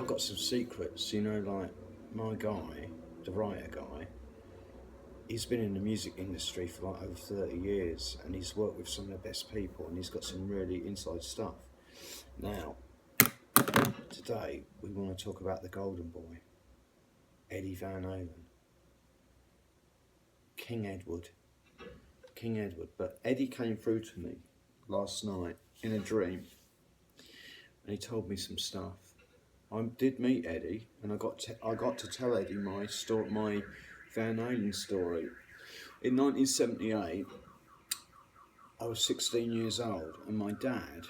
I've got some secrets, you know, like my guy, the writer guy, he's been in the music industry for like over 30 years and he's worked with some of the best people and he's got some really inside stuff. Now, today we want to talk about the golden boy, Eddie Van Halen. King Edward. But Eddie came through to me last night in a dream and he told me some stuff. I did meet Eddie and I got to tell Eddie my Van Halen story. In 1978, I was 16 years old and my dad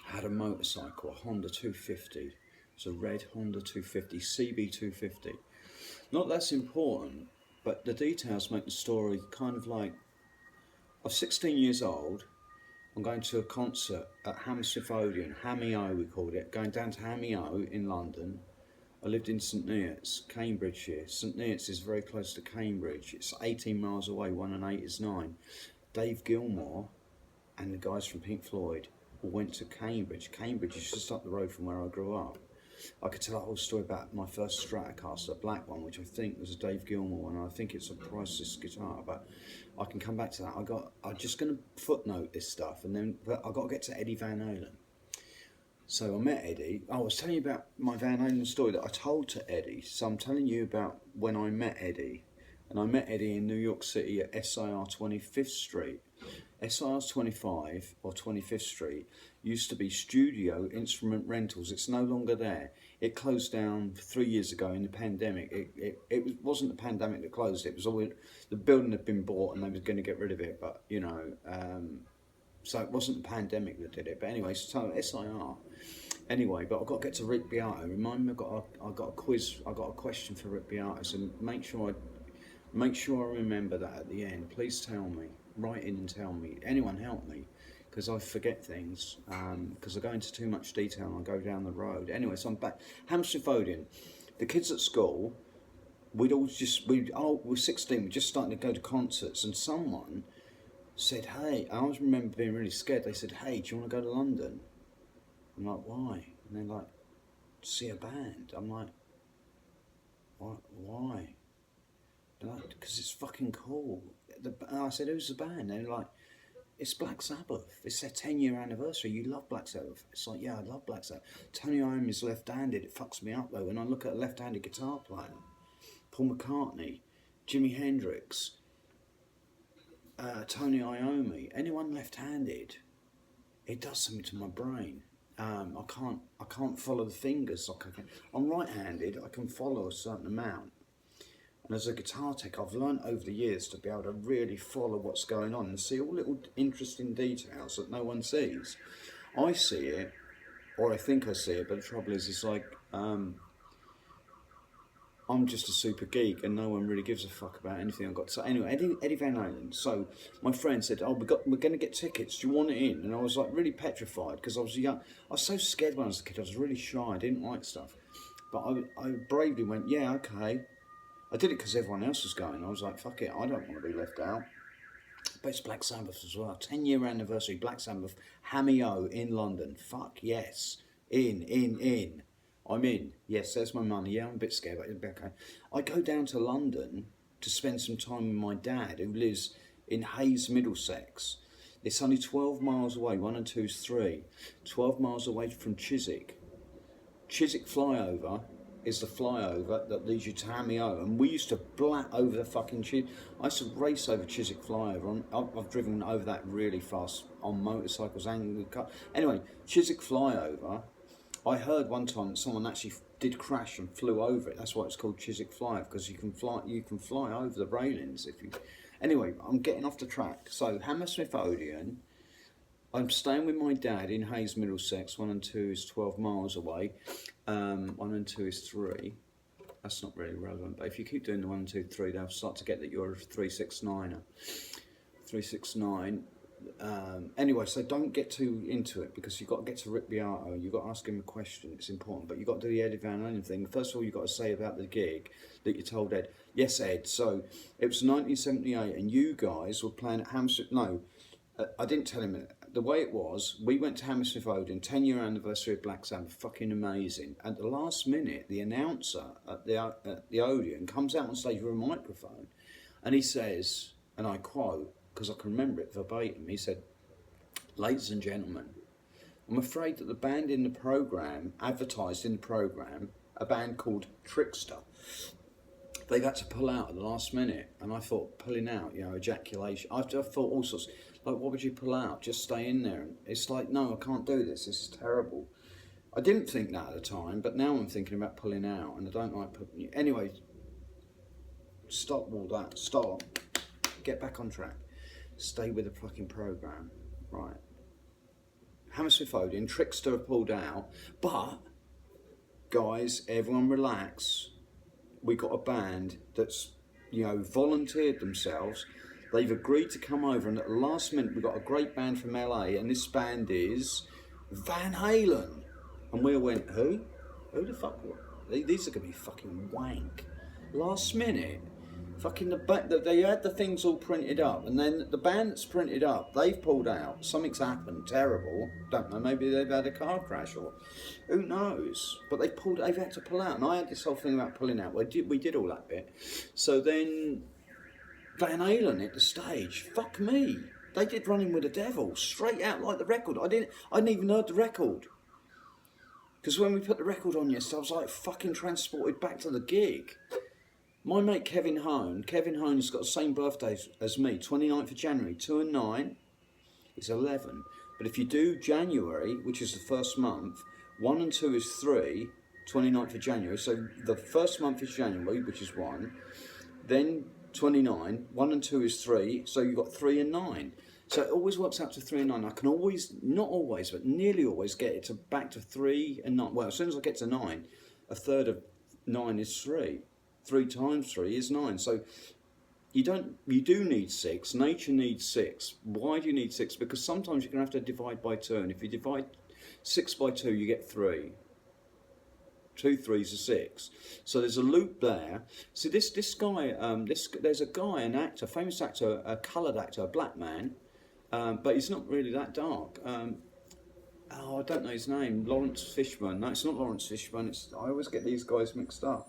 had a motorcycle, a Honda 250. It's a red Honda 250, CB 250. Not that's important, but the details make the story kind of like, I was 16 years old, I'm going to a concert at Hammersmith, Hammy-O we called it, going down to Hammy-O in London. I lived in St Neots, Cambridgeshire. St Neots is very close to Cambridge. It's 18 miles away, 1 and 8 is 9. Dave Gilmour and the guys from Pink Floyd all went to Cambridge. Cambridge is just up the road from where I grew up. I could tell a whole story about my first Stratocaster, a black one, which I think was a Dave Gilmour one. I think it's a priceless guitar, but I can come back to that. I'm just going to footnote this stuff, and then I've got to get to Eddie Van Halen. So I met Eddie. I was telling you about my Van Halen story that I told to Eddie. So I'm telling you about when I met Eddie. And I met Eddie in New York City at SIR 25th Street. SIR 25 or 25th Street used to be Studio Instrument Rentals. It's no longer there. It closed down 3 years ago in the pandemic. It wasn't the pandemic that closed it. It was always, the building had been bought and they was going to get rid of it. But, you know, so it wasn't the pandemic that did it. But anyway, so SIR. Anyway, but I've got to get to Rick Beato. Remind me, I've got a quiz. I've got a question for Rick Beato. So make sure I remember that at the end. Please tell me. Write in and tell me. Anyone help me, because I forget things. Because I go into too much detail and I go down the road. Anyway, so I'm back. Hammersmith. The kids at school, we're 16. We're just starting to go to concerts, and someone said, "Hey," I always remember being really scared. They said, "Hey, do you want to go to London?" I'm like, "Why?" And they're like, "See a band." I'm like, "What? Why?" They're like, "Because it's fucking cool." I said, "Who's the band?" They're like, "It's Black Sabbath. It's their 10-year anniversary. You love Black Sabbath." It's like, "Yeah, I love Black Sabbath." Tony Iommi is left-handed. It fucks me up though when I look at a left-handed guitar player. Paul McCartney, Jimi Hendrix, Tony Iommi. Anyone left-handed, it does something to my brain. I can't follow the fingers like I can. I'm right-handed. I can follow a certain amount. And as a guitar tech, I've learned over the years to be able to really follow what's going on and see all little interesting details that no one sees. I see it, or I think I see it, but the trouble is, it's like, I'm just a super geek and no one really gives a fuck about anything I've got to say. Anyway, Eddie Van Halen. So my friend said, "Oh, we're going to get tickets. Do you want it in?" And I was like really petrified because I was young. I was so scared when I was a kid. I was really shy. I didn't like stuff. But I bravely went, "Yeah, okay." I did it because everyone else was going. I was like, fuck it, I don't want to be left out. But it's Black Sabbath as well. 10-year anniversary, Black Sabbath, Hammy-O in London. Fuck yes. In. I'm in. Yes, there's my money. Yeah, I'm a bit scared, but it'll be okay. I go down to London to spend some time with my dad, who lives in Hayes, Middlesex. It's only 12 miles away, 1 and 2 is 3. 12 miles away from Chiswick. Chiswick flyover is the flyover that leads you to Hammy-O, and we used to blat over the fucking Chiswick. I used to race over Chiswick flyover. I've driven over that really fast on motorcycles and car. Anyway, Chiswick flyover. I heard one time that someone actually did crash and flew over it. That's why it's called Chiswick flyover, because you can fly over the railings if you. Anyway, I'm getting off the track. So Hammersmith. I'm staying with my dad in Hayes, Middlesex. 1 and 2 is 12 miles away. 1 and 2 is 3. That's not really relevant, but if you keep doing the 1 and 2, 3, they'll start to get that you're a 369er. 369. Anyway, so don't get too into it because you've got to get to Rick Beato. You've got to ask him a question. It's important, but you've got to do the Eddie Van Halen thing. First of all, you've got to say about the gig that you told Ed. Yes, Ed. So it was 1978, and you guys were playing at Hammersmith. No, I didn't tell him the way it was, we went to Hammersmith Odeon, 10-year anniversary of Black Sabbath, fucking amazing. At the last minute, the announcer at the Odeon comes out on stage with a microphone, and he says, and I quote, because I can remember it verbatim, he said, "Ladies and gentlemen, I'm afraid that the band in the programme, advertised in the programme, a band called Trickster, they've had to pull out at the last minute." And I thought, pulling out, you know, ejaculation. I thought all sorts, like, what would you pull out? Just stay in there. And it's like, no, I can't do this. This is terrible. I didn't think that at the time, but now I'm thinking about pulling out, and I don't like putting. Anyway, stop all that. Stop. Get back on track. Stay with the fucking programme. Right. Hammersmith Odeon, Trickster have pulled out, but guys, everyone relax. We got a band that's, you know, volunteered themselves. They've agreed to come over, and at the last minute we got a great band from LA, and this band is Van Halen. And we went, who? Who the fuck? These are gonna be fucking wank. Last minute, fucking they had the things all printed up, and then the band that's printed up, they've pulled out. Something's happened, terrible. Don't know, maybe they've had a car crash or who knows. But they've had to pull out, and I had this whole thing about pulling out. We did all that bit. So then Van Halen hit the stage. Fuck me. They did Running with the Devil straight out like the record. I hadn't even heard the record. Because when we put the record on yesterday, I was like fucking transported back to the gig. My mate Kevin Hone's got the same birthday as me, 29th of January, 2 and 9 is 11. But if you do January, which is the first month, 1 and 2 is 3, 29th of January. So the first month is January, which is 1. Then 29, 1 and 2 is 3, so you've got 3 and 9. So it always works out to 3 and 9. I can always, not always, but nearly always get it back to 3 and 9. Well, as soon as I get to 9, a third of 9 is 3. 3 times 3 is 9. So you do need 6. Nature needs 6. Why do you need 6? Because sometimes you're going to have to divide by 2. And if you divide 6 by 2, you get 3. 2 3s are 6. So there's a loop there. So this guy, there's a guy, an actor, famous actor, a coloured actor, a black man, but he's not really that dark. Oh, I don't know his name. Lawrence Fishburne. No, it's not Lawrence Fishburne. I always get these guys mixed up.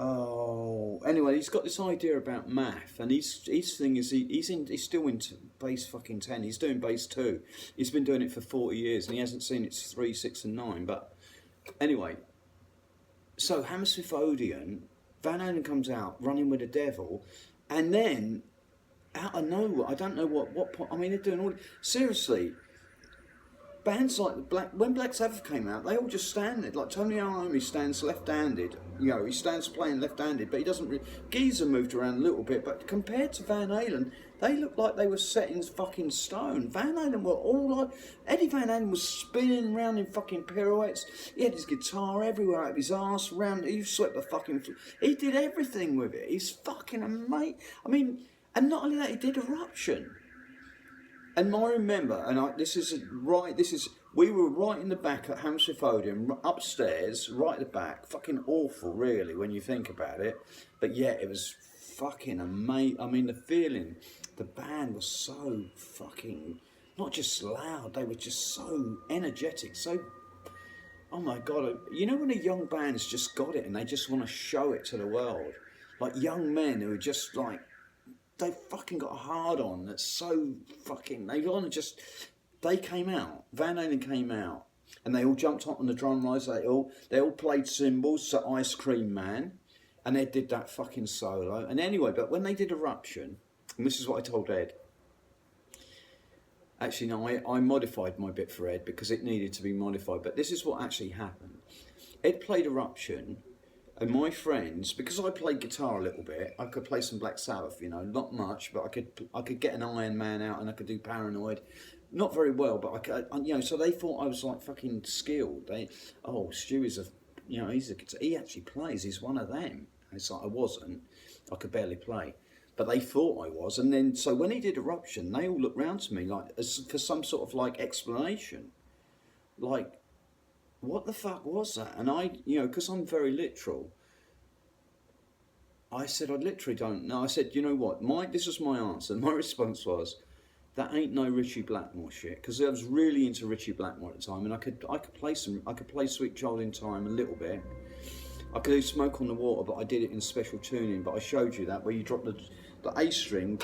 Oh, anyway, he's got this idea about math, and his thing is he's still into base fucking 10. He's doing base 2. He's been doing it for 40 years, and he hasn't seen it's 3, 6, and 9. But anyway, so Hammersmith Odeon, Van Halen comes out, Running with the Devil, and then out of nowhere, I don't know what point. I mean, they're doing all seriously. Bands like when Black Sabbath came out, they all just stand there. Like Tony Iommi stands left-handed. You know, he stands playing left-handed, but he doesn't really. Geezer moved around a little bit, but compared to Van Halen, they looked like they were set in fucking stone. Van Halen were all like Eddie Van Halen was spinning around in fucking pirouettes. He had his guitar everywhere out of his arse. Around, he swept the fucking. He did everything with it. He's fucking amazing. I mean, and not only that, he did Eruption. And I remember, and we were right in the back at Hammersmith Odeon, upstairs, right at the back. Fucking awful, really, when you think about it. But yeah, it was fucking amazing. I mean, the feeling, the band was so fucking, not just loud, they were just so energetic, so, oh my God. You know when a young band's just got it and they just want to show it to the world? Like young men who are just like, they fucking got a hard on that's so fucking, they came out, Van Halen came out, and they all jumped up on the drum rise, they all played cymbals, so Ice Cream Man, and Ed did that fucking solo, and anyway, but when they did Eruption, and this is what I told Ed, actually no, I modified my bit for Ed because it needed to be modified, but this is what actually happened. Ed played Eruption, and my friends, because I played guitar a little bit, I could play some Black Sabbath, you know, not much, but I could get an Iron Man out and I could do Paranoid. Not very well, but I could, you know, so they thought I was like fucking skilled. Stu is he actually plays, he's one of them. And it's like, I wasn't, I could barely play. But they thought I was, and then, so when he did Eruption, they all looked round to me like, for some sort of like explanation. Like, what the fuck was that? And I, you know, because I'm very literal, I said, I literally don't know. I said, you know what, this was my answer. My response was, That ain't no Ritchie Blackmore shit, because I was really into Ritchie Blackmore at the time, and I could play Sweet Child in Time a little bit. I could do Smoke on the Water, but I did it in special tuning. But I showed you that where you drop the A string,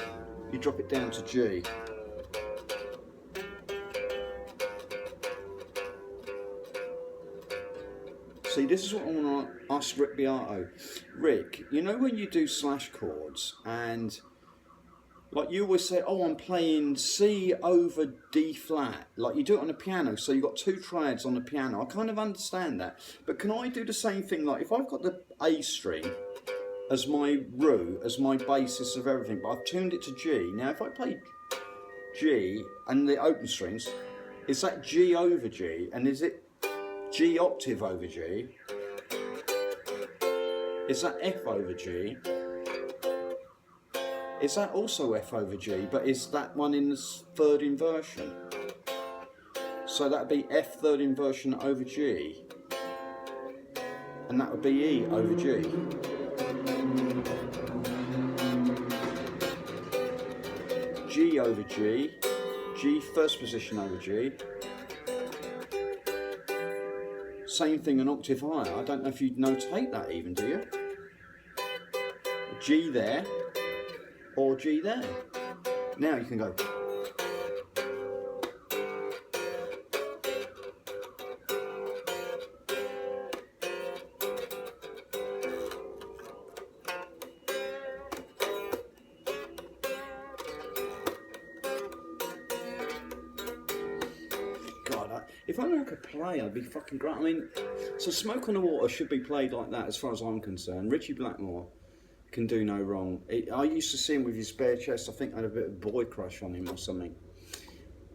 you drop it down to G. See, this is what I want to ask Rick Beato. Rick, you know when you do slash chords and like you always say, oh, I'm playing C over D flat. Like you do it on the piano, so you've got two triads on the piano. I kind of understand that. But can I do the same thing? Like if I've got the A string as my root, as my basis of everything, but I've tuned it to G. Now if I play G and the open strings, is that G over G? And is it G octave over G? Is that F over G? Is that also F over G, but is that one in the third inversion? So that would be F third inversion over G. And that would be E over G. G over G. G first position over G. Same thing an octave higher. I don't know if you'd notate that even, do you? G there. Or G there. Now you can go. God, if only I could play, I'd be fucking great. I mean, so Smoke on the Water should be played like that as far as I'm concerned. Ritchie Blackmore can do no wrong. I used to see him with his bare chest. I think I had a bit of boy crush on him or something.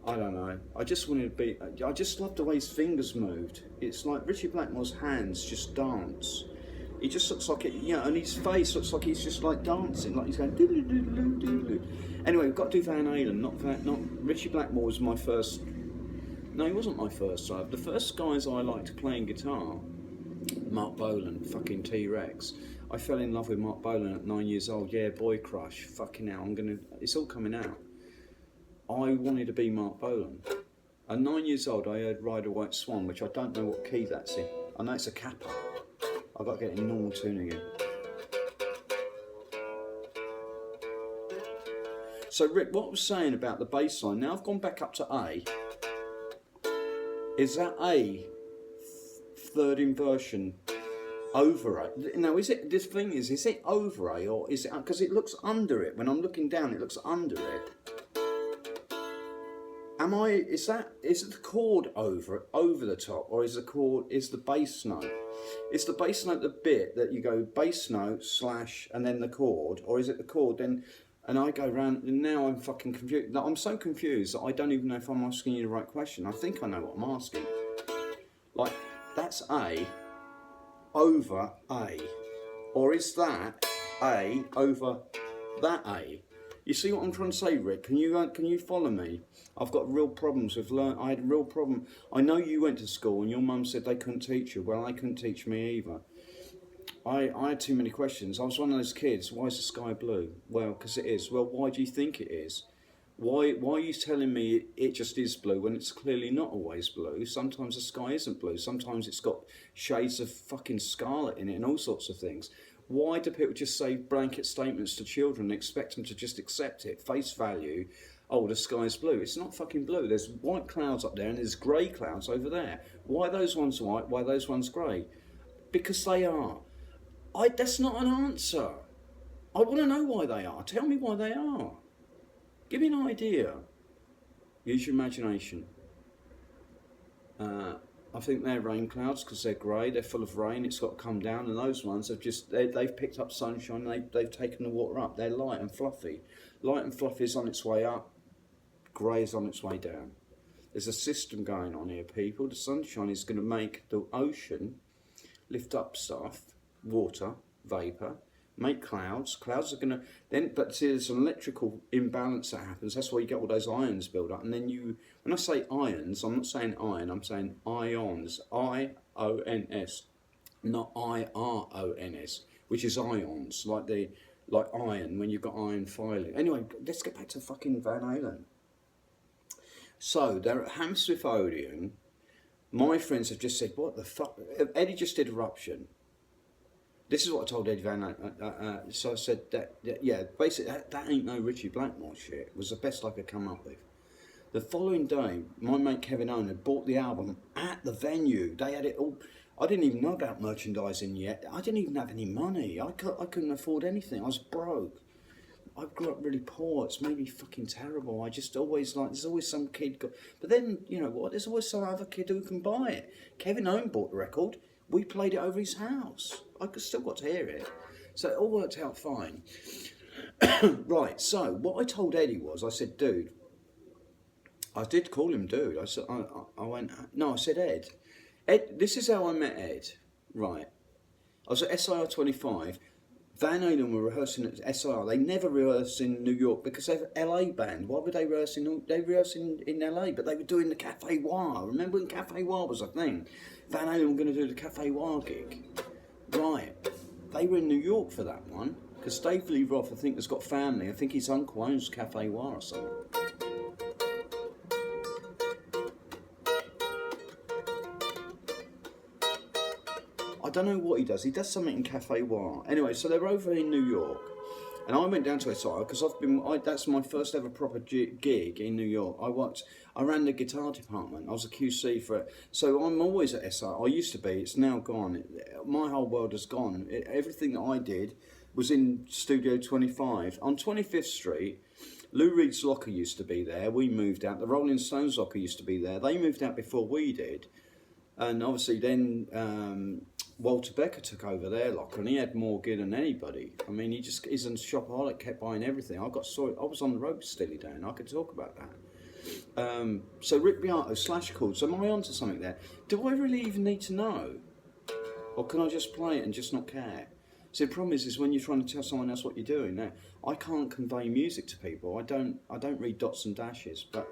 I don't know. I just wanted to be. I just loved the way his fingers moved. It's like Ritchie Blackmore's hands just dance. He just looks like it, you know, and his face looks like he's just like dancing, like he's going doodle doodle doodle doodle. Anyway, we've got to do Van Halen. Not Ritchie Blackmore was my first. No, he wasn't my first love. The first guys I liked playing guitar, Mark Bolan, fucking T-Rex. I fell in love with Mark Bolan at 9 years old. Yeah, boy crush. Fucking hell, it's all coming out. I wanted to be Mark Bolan. At 9 years old, I heard Ride a White Swan, which I don't know what key that's in. I know it's a kappa. I've got to get in normal tuning again. So Rick, what I was saying about the bass line, now I've gone back up to A. Is that A third inversion over A? Now, is it, this thing is it over A or is it, because it looks under it. When I'm looking down, it looks under it. Is it the chord over the top, or is the bass note? Is the bass note the bit that you go bass note slash and then the chord, or is it the chord then? And I go round, and now I'm fucking confused. I'm so confused that I don't even know if I'm asking you the right question. I think I know what I'm asking. Like, that's A over A, or is that A over that A? You see what I'm trying to say, Rick? Can you follow me? I've got real problems with I had a real problem. I know you went to school and your mum said they couldn't teach you. Well, they couldn't teach me either. I had too many questions. I was one of those kids. Why is the sky blue? Well, because it is. Well, why do you think it is? Why are you telling me it just is blue when it's clearly not always blue? Sometimes the sky isn't blue. Sometimes it's got shades of fucking scarlet in it and all sorts of things. Why do people just say blanket statements to children and expect them to just accept it, face value? Oh, the sky's blue. It's not fucking blue. There's white clouds up there and there's grey clouds over there. Why are those ones white? Why are those ones grey? Because they are. That's not an answer. I want to know why they are. Tell me why they are. Give me an idea. Use your imagination. I think they're rain clouds because they're grey, they're full of rain, it's got to come down, and those ones have they've picked up sunshine, they've taken the water up, they're light and fluffy. Light and fluffy is on its way up, grey is on its way down. There's a system going on here, people. The sunshine is going to make the ocean lift up stuff, water, vapour, make clouds. Clouds are going to then, but see, there's an electrical imbalance that happens. That's why you get all those ions build up. And then when I say ions, I'm not saying iron. I'm saying ions. I-O-N-S, not I-R-O-N-S, which is ions, like iron when you've got iron filing. Anyway, let's get back to fucking Van Halen. So they're at Hammersmith Odeon. My friends have just said, what the fuck? Eddie just did Eruption. This is what I told Eddie Van Halen. So I said, yeah, basically, that ain't no Richie Blackmore shit. It was the best I could come up with. The following day, my mate Kevin Owen had bought the album at the venue. They had it all. I didn't even know about merchandising yet. I didn't even have any money. I couldn't afford anything. I was broke. I grew up really poor. It's made me fucking terrible. I just always like, there's always some kid. But then, you know what, there's always some other kid who can buy it. Kevin Owen bought the record. We played it over his house. I still got to hear it. So it all worked out fine. Right, so what I told Eddie was, I said, dude, I did call him dude. I said, I went, no, I said Ed. Ed, this is how I met Ed. Right. I was at SIR 25. Van Halen were rehearsing at SIR. They never rehearsed in New York because they're an LA band. Why would they rehearse in LA? But they were doing the Cafe Noir. Remember when Cafe Noir was a thing? Van Halen were going to do the Cafe Noir gig. Right. They were in New York for that one because Dave Lee Roth, I think, has got family. I think his uncle owns Cafe Noir or something. I don't know what he does. He does something in Cafe Noir. Anyway, so they're over in New York, and I went down to SIR because that's my first ever proper gig in New York. I ran the guitar department. I was a QC for it. So I'm always at SIR. I used to be. It's now gone. My whole world has gone. Everything that I did was in Studio 25 on 25th Street. Lou Reed's locker used to be there. We moved out. The Rolling Stones locker used to be there. They moved out before we did. And obviously then Walter Becker took over their locker, and he had more gear than anybody. I mean, he's a shopaholic, kept buying everything. I was on the road with Steely Dan. I could talk about that. So Rick Beato, Slash Chords. Am I onto something there? Do I really even need to know, or can I just play it and just not care? See, the problem is when you're trying to tell someone else what you're doing. Now, I can't convey music to people. I don't read dots and dashes, but.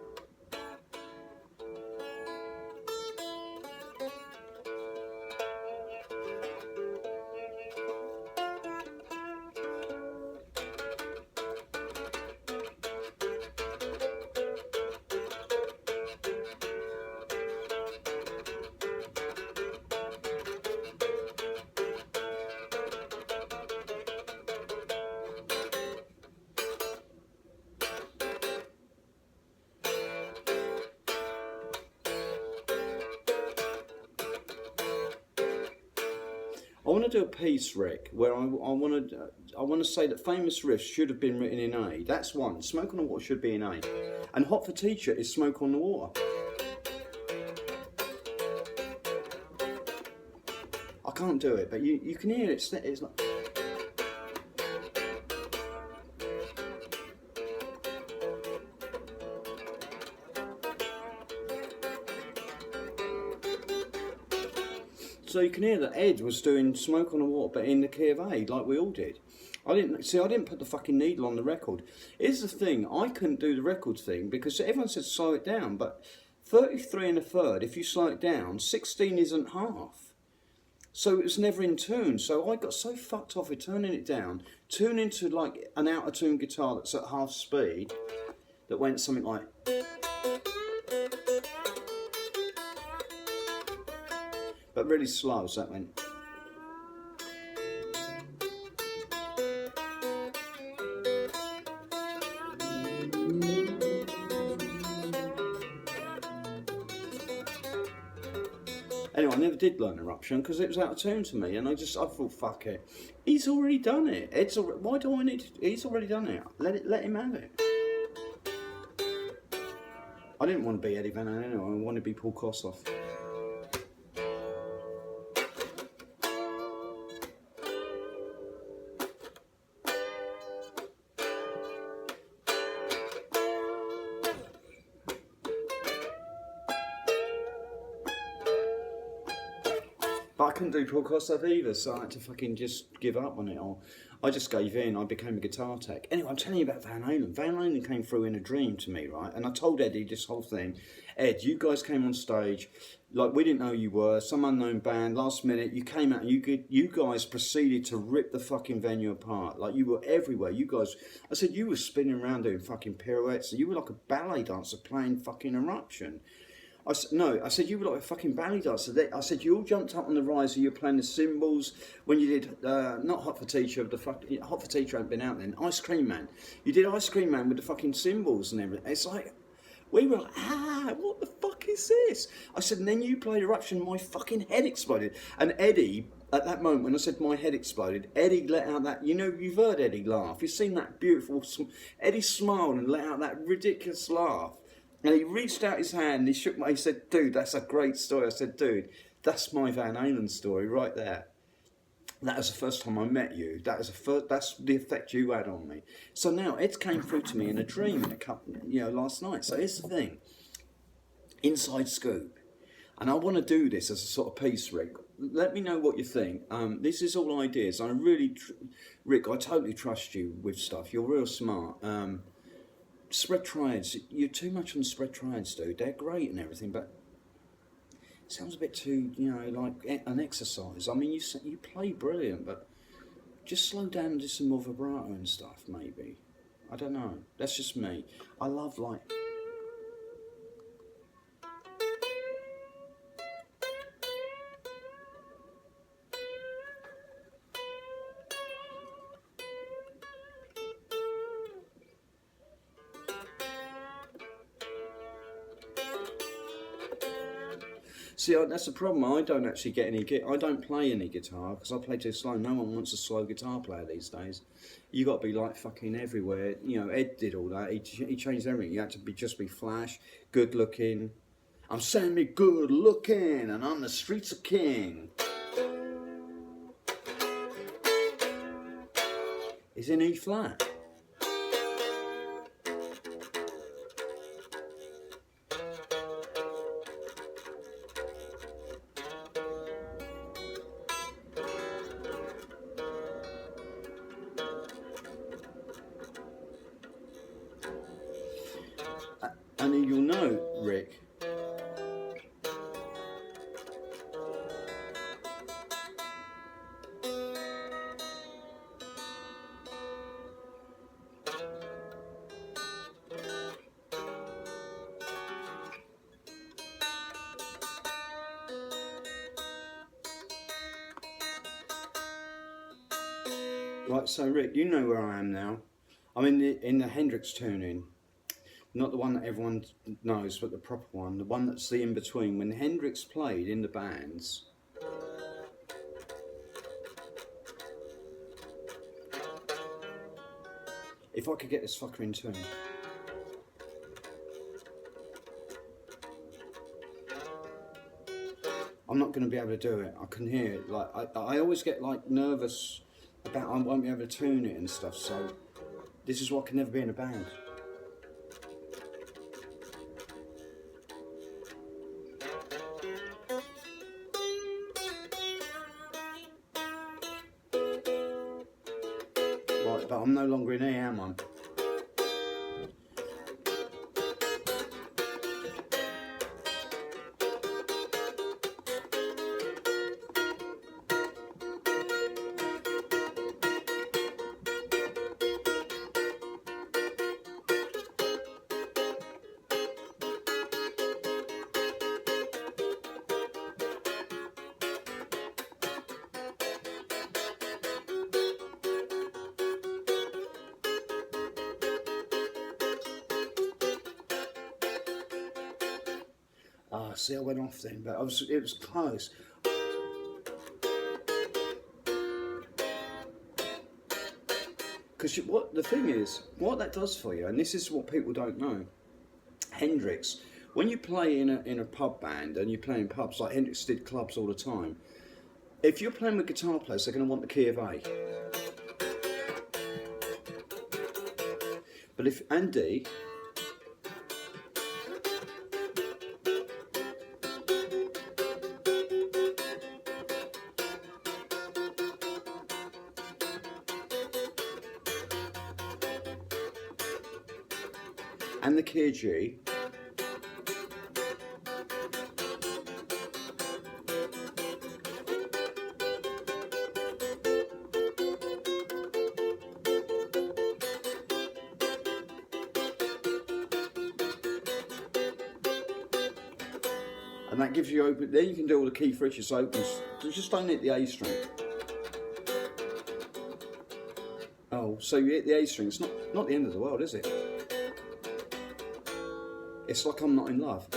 I want to do a piece, Rick, where I want to say that famous riffs should have been written in A. That's one. Smoke on the Water should be in A. And Hot for Teacher is Smoke on the Water. I can't do it, but you can hear it. It's like... So you can hear that Ed was doing Smoke on the Water, but in the key of A, like we all did. I didn't put the fucking needle on the record. Here's the thing, I couldn't do the record thing because everyone said slow it down, but 33 1/3, if you slow it down, 16 isn't half. So it was never in tune. So I got so fucked off with turning it down, tuning to like an out of tune guitar that's at half speed, that went something like... but really slow, so that went... Anyway, I never did learn Eruption because it was out of tune to me, and I thought, fuck it. He's already done it. Why do I need to... He's already done it. Let him have it. I didn't want to be Eddie Van Halen anyway. I wanted to be Paul Kossoff. But I couldn't do Paul Kossoff either, so I had to fucking just give up on it all. I just gave in. I became a guitar tech. Anyway, I'm telling you about Van Halen. Van Halen came through in a dream to me, right? And I told Eddie this whole thing. Ed, you guys came on stage, like we didn't know who you were, some unknown band, last minute, you came out and you guys proceeded to rip the fucking venue apart. Like you were everywhere. You guys, I said, you were spinning around doing fucking pirouettes. You were like a ballet dancer playing fucking Eruption. I said, no, I said, you were like a fucking ballet dancer. I said, you all jumped up on the riser, you were playing the cymbals when you did, not Hot for Teacher, the fucking, Hot for Teacher hadn't been out then, Ice Cream Man. You did Ice Cream Man with the fucking cymbals and everything. It's like, we were like, what the fuck is this? I said, and then you played Eruption, my fucking head exploded. And Eddie, at that moment, when I said my head exploded, Eddie let out that, you know, you've heard Eddie laugh. You've seen that beautiful, Eddie smiled and let out that ridiculous laugh. And he reached out his hand and he shook my, he said, dude, that's a great story. I said, dude, that's my Van Halen story right there. That was the first time I met you. That's the effect you had on me. So now Ed came through to me in a dream in a couple, last night. So here's the thing, inside scoop, and I want to do this as a sort of piece, Rick. Let me know what you think. This is all ideas. I really, Rick, I totally trust you with stuff. You're real smart. Spread triads. You're too much on spread triads, dude. They're great and everything, but sounds a bit too, like an exercise. I mean, you play brilliant, but just slow down and do some more vibrato and stuff, maybe. I don't know. That's just me. I love, like... See, that's the problem. I don't actually get any. I don't play any guitar because I play too slow. No one wants a slow guitar player these days. You got to be like fucking everywhere. Ed did all that. He changed everything. You had to just be flash, good looking. I'm semi good looking, and on the streets of King. It's in E flat. And you'll know, Rick, right, so Rick, you know where I am now. I'm in the Hendrix tuning. Not the one that everyone knows, but the proper one. The one that's the in-between. When Hendrix played in the bands, if I could get this fucker in tune. I'm not going to be able to do it. I can hear it. Like I always get like nervous about I won't be able to tune it and stuff. So this is why I can never be in a band. But I'm no longer in E, am I? See, I went off then, but it was close. Because what the thing is, what that does for you, and this is what people don't know, Hendrix, when you play in a pub band and you play in pubs, like Hendrix did clubs all the time, if you're playing with guitar players, they're going to want the key of A. But if and D, and the key of G, And that gives you open, then you can do all the key frictions open, so just don't hit the A string. Oh, so you hit the A string, it's not the end of the world, is it? It's like I'm not in love.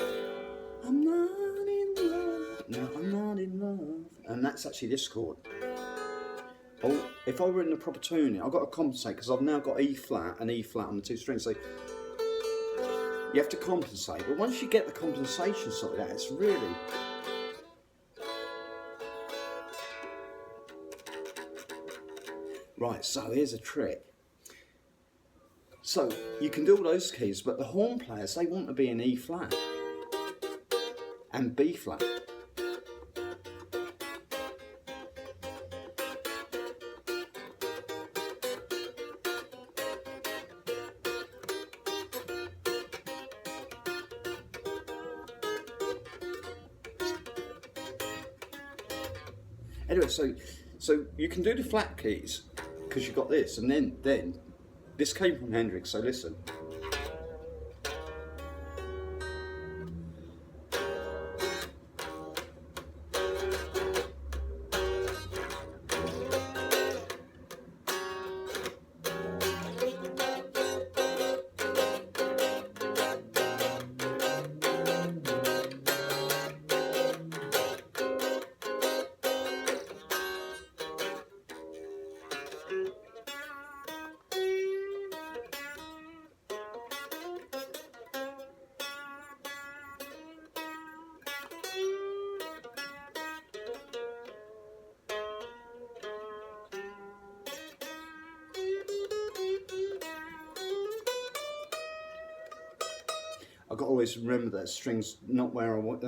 I'm not in love, no, I'm not in love. And that's actually this chord. Oh, if I were in the proper tuning, I've got to compensate because I've now got E flat and E flat on the two strings. So you have to compensate. But once you get the compensation sorted out, it's really... Right, so here's a trick. So you can do all those keys, but the horn players, they want to be in E flat and B flat. Anyway, so you can do the flat keys because you've got this, and then this came from Hendrix. So listen. I've got to always remember that string's not where I want,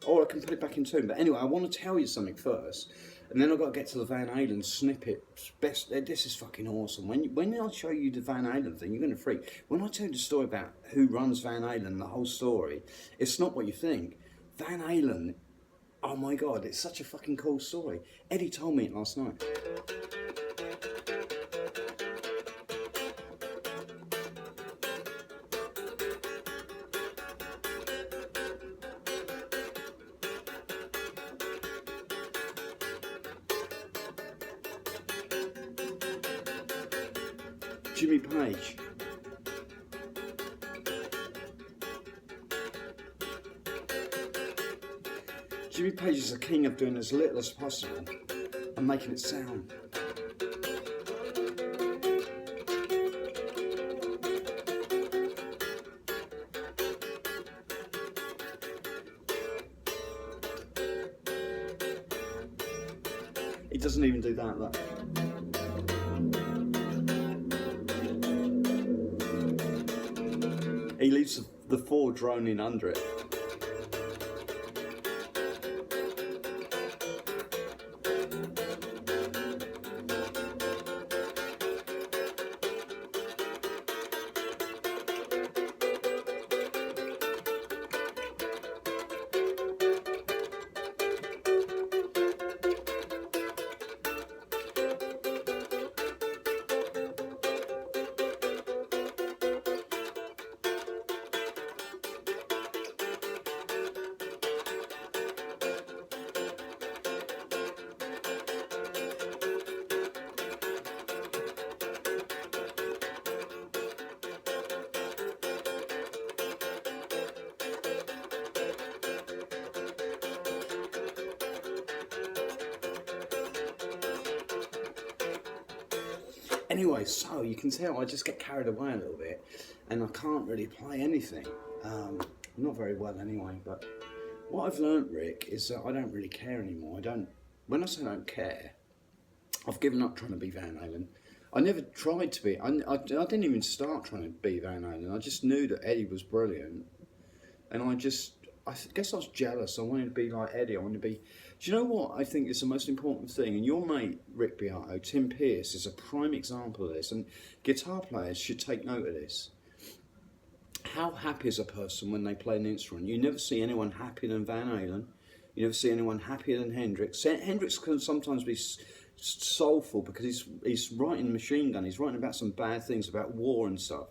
or I can put it back in tune. But anyway, I want to tell you something first, and then I've got to get to the Van Halen snippet. This is fucking awesome. When I show you the Van Halen thing, you're going to freak. When I tell you the story about who runs Van Halen, the whole story, it's not what you think. Van Halen, oh my God, it's such a fucking cool story. Eddie told me it last night. Jimmy Page. Jimmy Page is the king of doing as little as possible and making it sound. He doesn't even do that, look. He leaves the 4 droning under it. Anyway, so you can tell I just get carried away a little bit and I can't really play anything. Not very well anyway, but what I've learnt, Rick, is that I don't really care anymore. When I say I don't care, I've given up trying to be Van Halen. I never tried to be, I didn't even start trying to be Van Halen. I just knew that Eddie was brilliant. And I guess I was jealous. I wanted to be like Eddie. I wanted to be... Do you know what I think is the most important thing? And your mate, Rick Beato, Tim Pierce, is a prime example of this. And guitar players should take note of this. How happy is a person when they play an instrument? You never see anyone happier than Van Halen. You never see anyone happier than Hendrix. Hendrix can sometimes be soulful because he's writing Machine Gun. He's writing about some bad things, about war and stuff.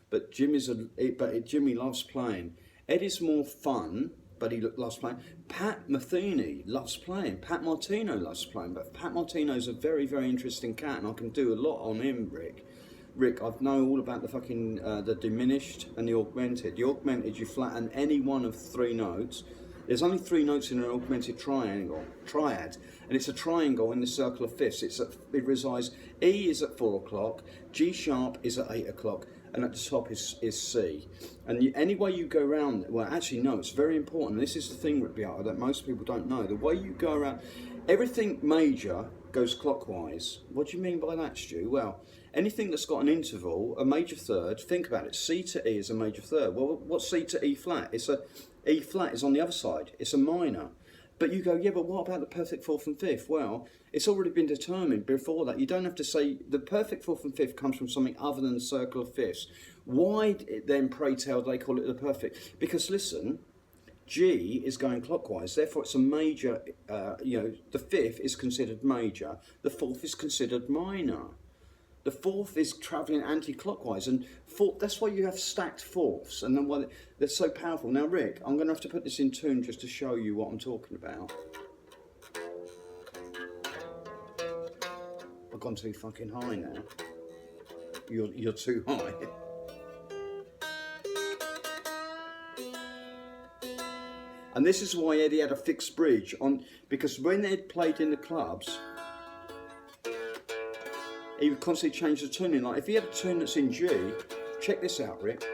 But Jimmy loves playing. Eddie's more fun, but he loves playing. Pat Metheny loves playing. Pat Martino loves playing, but Pat Martino's a very, very interesting cat, and I can do a lot on him, Rick. Rick, I know all about the fucking the diminished and the augmented. The augmented, you flatten any one of 3 notes. There's only 3 notes in an augmented triad, and it's a triangle in the circle of fifths. It resides. E is at 4 o'clock, G sharp is at 8 o'clock, and at the top is C. And any way you go around, well, actually no, it's very important. This is the thing with Beato that most people don't know. The way you go around, everything major goes clockwise. What do you mean by that, Stu? Well, anything that's got an interval, a major third, think about it. C to E is a major third. Well, what's C to E flat? E flat is on the other side. It's a minor. But you go, yeah, but what about the perfect 4th and 5th? Well, it's already been determined before that. You don't have to say the perfect 4th and 5th comes from something other than the circle of fifths. Why then, pray tell, do they call it the perfect? Because listen, G is going clockwise, therefore it's a major, the 5th is considered major, the 4th is considered minor. The 4th is travelling anti-clockwise, and that's why you have stacked 4ths, and then why they're so powerful. Now, Rick, I'm going to have to put this in tune just to show you what I'm talking about. I've gone too fucking high now. You're too high. And this is why Eddie had a fixed bridge on, because when they'd played in the clubs, he would constantly change the tuning. Like if he had a tune that's in G, check this out, Rick.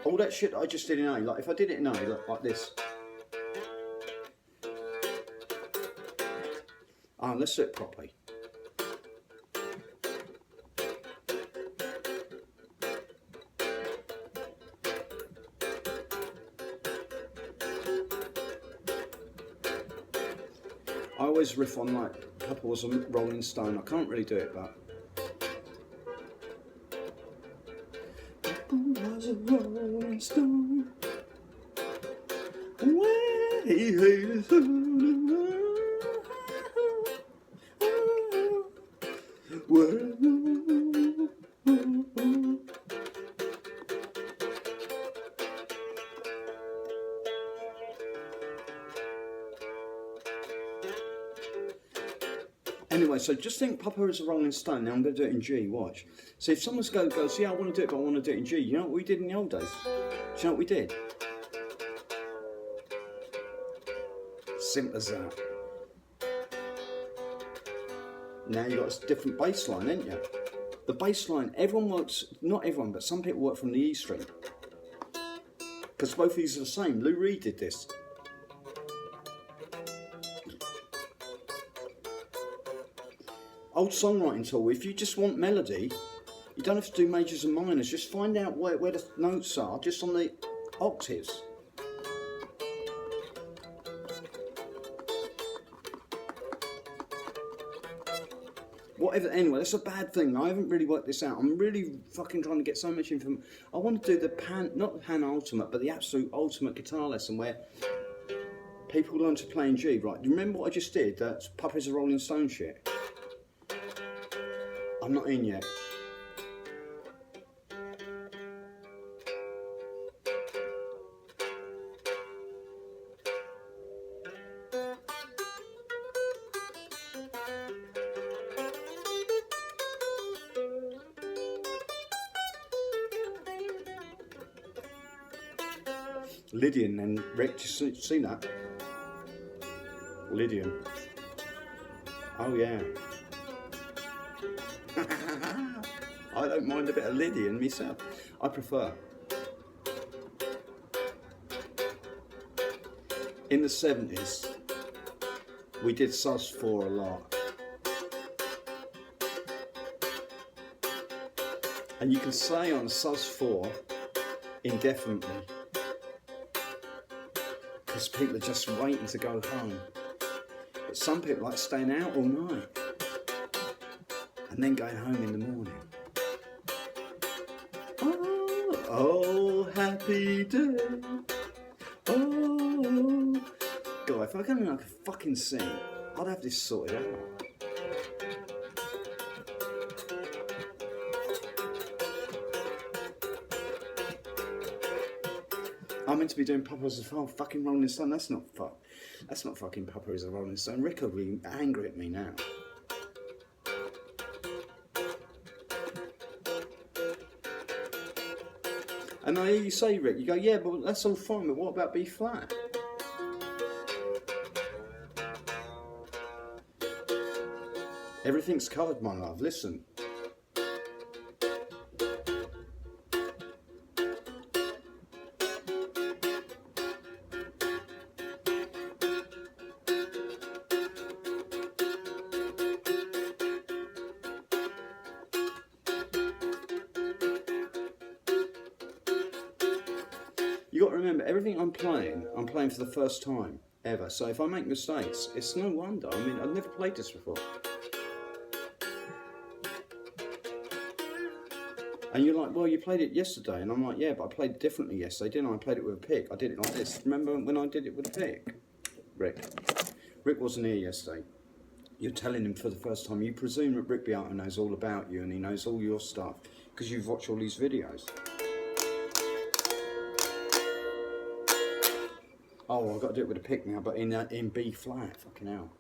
All that shit that I just did in A, like if I did it in A, like this. Let's do it properly. I always riff on like Papa was a Rolling Stone. I can't really do it, but Papa was a Rolling Stone. Where he hated the world. Anyway, so just think Papa is a Rolling Stone. Now I'm going to do it in G, watch. So if someone's goes, yeah, I want to do it, but I want to do it in G. You know what we did in the old days? Do you know what we did? Simple as that. Now you've got a different bass line, haven't you? The bass line, everyone works, not everyone, but some people work from the E string. Because both of these are the same. Lou Reed did this. Old songwriting tool, if you just want melody, you don't have to do majors and minors, just find out where the notes are, just on the octaves. Whatever, anyway, that's a bad thing. I haven't really worked this out. I'm really fucking trying to get so much information. I want to do the not the Pan Ultimate, but the absolute ultimate guitar lesson where people learn to play in G, right? Do you remember what I just did? That's Papa's a Rolling Stone shit. I'm not in yet. Lydian and Rick, just seen that? Lydian. Oh yeah. I don't mind a bit of Lydian myself. I prefer. In the 70s, we did sus4 a lot. And you can say on sus4 indefinitely. Because people are just waiting to go home. But some people like staying out all night. And then going home in the morning. Oh, happy day. Oh. God, if I could fucking sing, I'd have this sorted out. I'm meant to be doing Papa as a fucking Rolling Stone. That's not fucking Papa as a Rolling Stone. Rick will be angry at me now. And I hear you say, Rick, you go, yeah, but that's all fine, but what about B flat? Everything's covered, my love. Listen. You got to remember, everything I'm playing for the first time ever. So if I make mistakes, it's no wonder. I mean, I've never played this before. And you're like, well, you played it yesterday. And I'm like, yeah, but I played it differently yesterday, didn't I? I played it with a pick. I did it like this. Remember when I did it with a pick? Rick wasn't here yesterday. You're telling him for the first time. You presume that Rick B-EAto knows all about you and he knows all your stuff because you've watched all these videos. Oh, I've got to do it with a pick now, but in B flat. Fucking hell.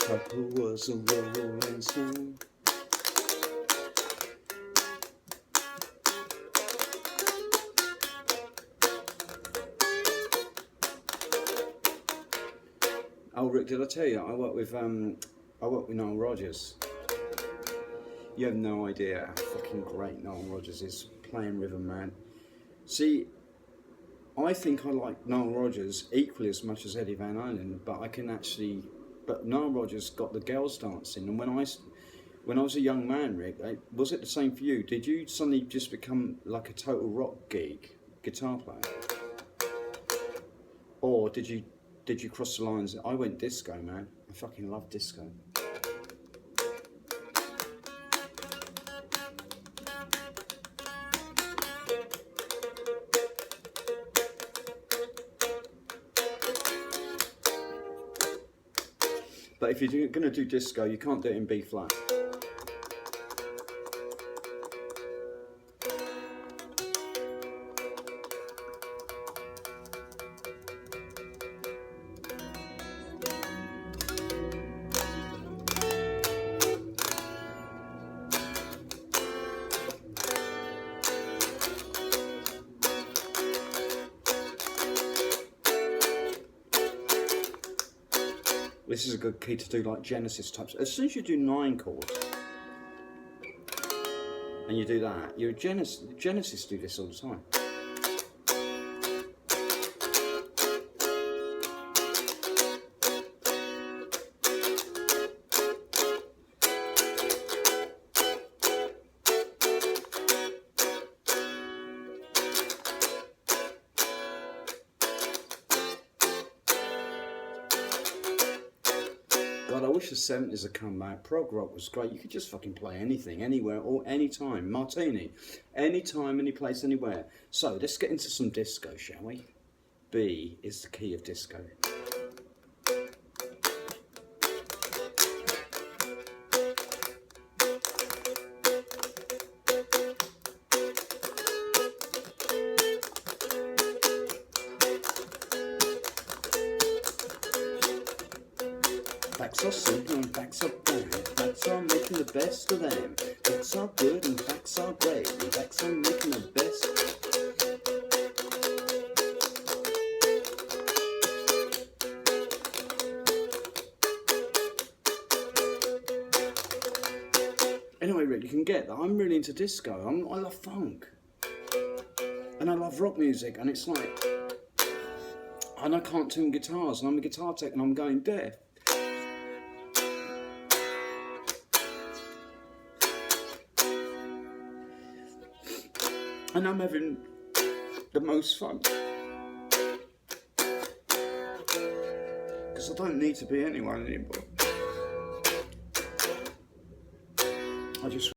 Papa was a rolling stone. Oh, Rick, did I tell you I work with Noel Rodgers? You have no idea how fucking great Noel Rodgers is playing rhythm, man. See, I think I like Noel Rodgers equally as much as Eddie Van Halen, but Noel Rodgers got the girls dancing, and when I was a young man, Rick, was it the same for you? Did you suddenly just become like a total rock geek, guitar player? Or did you cross the lines? I went disco, man. I fucking love disco. But if you're going to do disco, you can't do it in B flat. This is a good key to do like Genesis types. As soon as you do 9 chords and you do that, your Genesis do this all the time. God, I wish the 70s had come back. Prog rock was great. You could just fucking play anything, anywhere, or anytime. Martini. Anytime, any place, anywhere. So, let's get into some disco, shall we? B is the key of disco. Facts are simple and facts are bad. Facts are making the best of them. Facts are good and facts are great. And facts are making the best. Anyway, Rick, you can get that. I'm really into disco. I love funk. And I love rock music. And it's like... And I can't tune guitars. And I'm a guitar tech and I'm going deaf. And I'm having the most fun. Because I don't need to be anyone anymore. I just